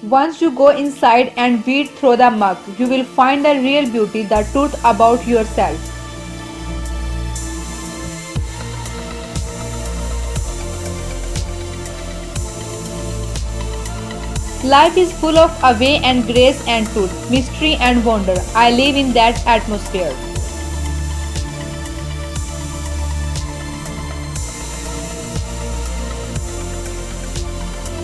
Once you go inside and weed through the muck, you will find the real beauty, the truth about yourself. Life is full of awe and grace and truth, mystery and wonder. I live in that atmosphere.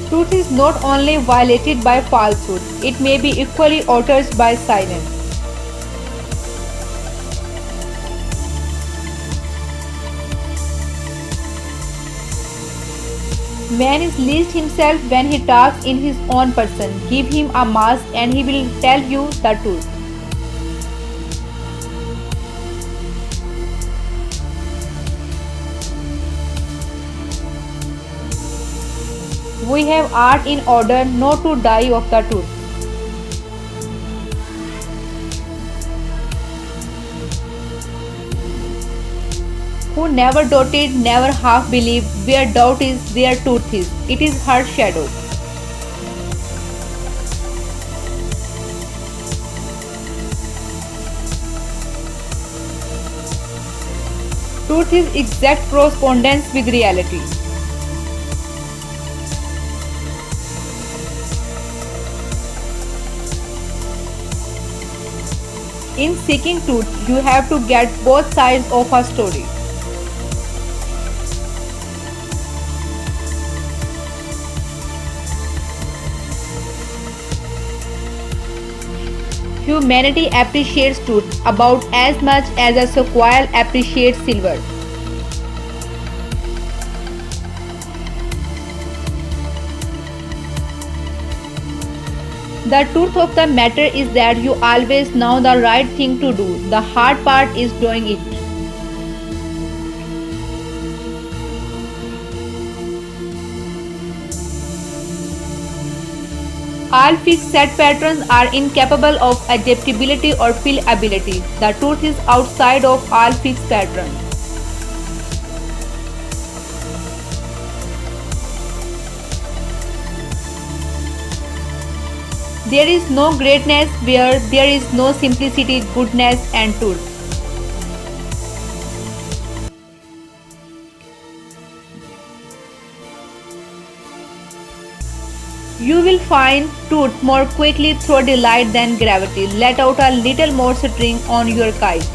Truth is not only violated by falsehood, it may be equally uttered by silence. Man is least himself when he talks in his own person. Give him a mask and he will tell you the truth. We have art in order not to die of the truth. Who never doubted, never half believed, where doubt is, there truth is. It is her shadow. Truth is exact correspondence with reality. In seeking truth, you have to get both sides of a story. Humanity appreciates truth about as much as a squirrel appreciates silver. The truth of the matter is that you always know the right thing to do. The hard part is doing it. All fixed set patterns are incapable of adaptability or fillability. The truth is outside of all fixed patterns. There is no greatness where there is no simplicity, goodness, and truth. You will find truth more quickly through delight than gravity. Let out a little more string on your kite.